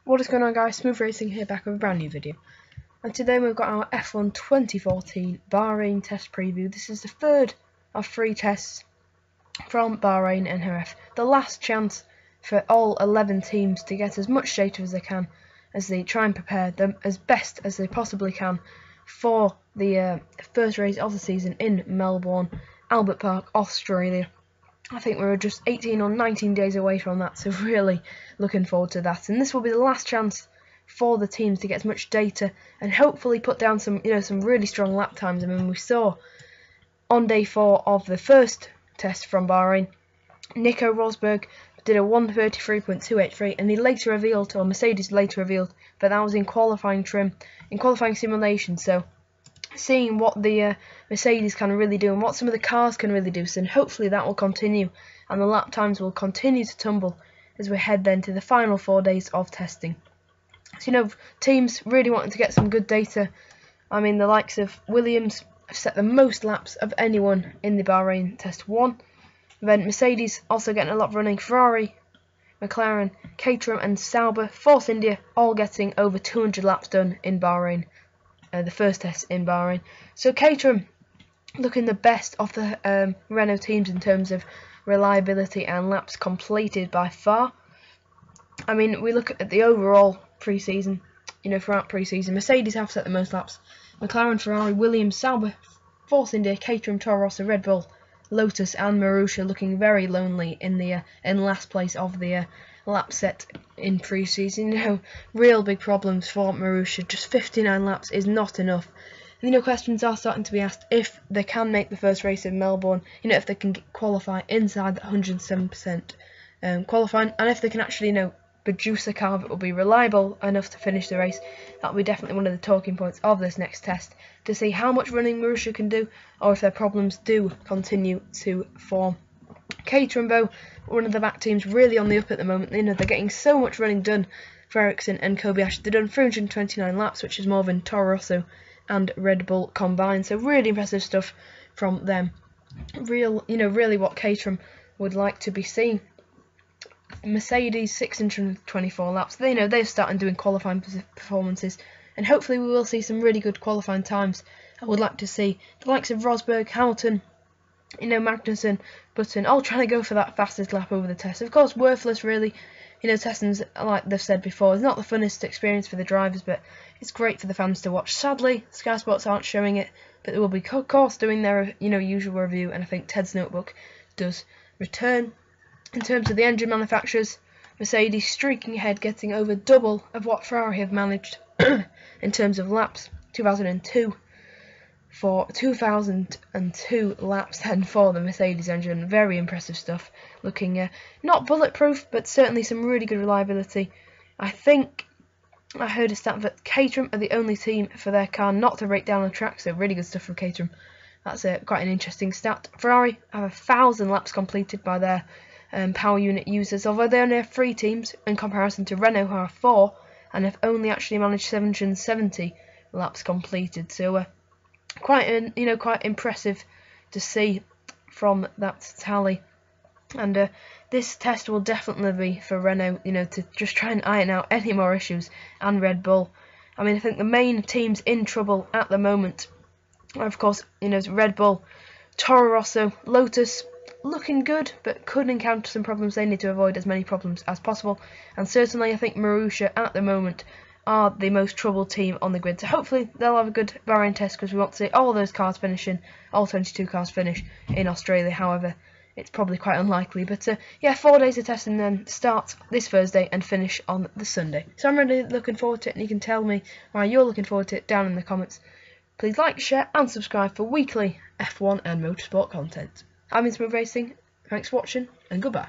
What is going on, guys? Smooth Racing here, back with a brand new video. And today we've got our F1 2014 Bahrain test preview. This is the third of 3 tests from Bahrain and Jerez. The last chance for all 11 teams to get as much data as they can as they try and prepare them as best as they possibly can for the first race of the season in Melbourne, Albert Park, Australia. I think we're just 18 or 19 days away from that, so really looking forward to that. And this will be the last chance for the teams to get as much data and hopefully put down some really strong lap times. I mean, we saw on day 4 of the first test from Bahrain, Nico Rosberg did a 1:33.283, and he later revealed, or Mercedes later revealed, that was in qualifying simulation. So seeing what the Mercedes can really do and what some of the cars can really do, so hopefully that will continue and the lap times will continue to tumble as we head then to the final 4 days of testing. So teams really wanting to get some good data. I mean, the likes of Williams have set the most laps of anyone in the Bahrain Test 1. Then Mercedes also getting a lot of running. Ferrari, McLaren, Caterham and Sauber, Force India all getting over 200 laps done in Bahrain. The first test in Bahrain. So Caterham looking the best of the Renault teams in terms of reliability and laps completed by far. I mean, we look at the overall pre-season, throughout pre-season, Mercedes have set the most laps. McLaren, Ferrari, Williams, Sauber, Force India, Caterham, Toro Rosso, Red Bull, Lotus and Marussia looking very lonely in the in last place of the lap set in pre-season. Real big problems for Marussia. Just 59 laps is not enough. And, questions are starting to be asked if they can make the first race in Melbourne. If they can qualify inside the 107% qualifying, and if they can actually, produce a car that will be reliable enough to finish the race. That will be definitely one of the talking points of this next test, to see how much running Marussia can do, or if their problems do continue to form. Caterham, though, one of the back teams, really on the up at the moment. They're getting so much running done for Ericsson and Kobayashi. They've done 329 laps, which is more than Toro Rosso and Red Bull combined. So really impressive stuff from them. Really what Caterham would like to be seen. Mercedes 624 laps. They're starting doing qualifying performances, and hopefully we will see some really good qualifying times. I would like to see the likes of Rosberg, Hamilton, Magnussen, Button, all trying to go for that fastest lap over the test. Of course, worthless really. Testing's, like they've said before, is not the funnest experience for the drivers, but it's great for the fans to watch. Sadly, Sky Sports aren't showing it, but they will be, of course, doing their usual review, and I think Ted's notebook does return. In terms of the engine manufacturers, Mercedes streaking ahead, getting over double of what Ferrari have managed in terms of laps. 2002 laps then for the Mercedes engine. Very impressive stuff. Looking not bulletproof, but certainly some really good reliability. I think I heard a stat that Caterham are the only team for their car not to break down on track, so really good stuff from Caterham. That's quite an interesting stat. Ferrari have 1,000 laps completed by their power unit users, although they only have 3 teams in comparison to Renault, who have 4 and have only actually managed 770 laps completed. So quite impressive to see from that tally. And this test will definitely be for Renault, to just try and iron out any more issues, and Red Bull. I mean, I think the main teams in trouble at the moment are, of course, Red Bull, Toro Rosso, Lotus, looking good, but could encounter some problems. They need to avoid as many problems as possible, and certainly I think Marussia at the moment are the most troubled team on the grid. So hopefully they'll have a good Bahrain test, because we want to see all those cars finishing, all 22 cars finish in Australia. However, it's probably quite unlikely. But yeah, 4 days of testing, then start this Thursday and finish on the Sunday. So I'm really looking forward to it, and you can tell me why you're looking forward to it down in the comments. Please like, share and subscribe for weekly F1 and motorsport content. I'm in Smooth Racing. Thanks for watching, and goodbye.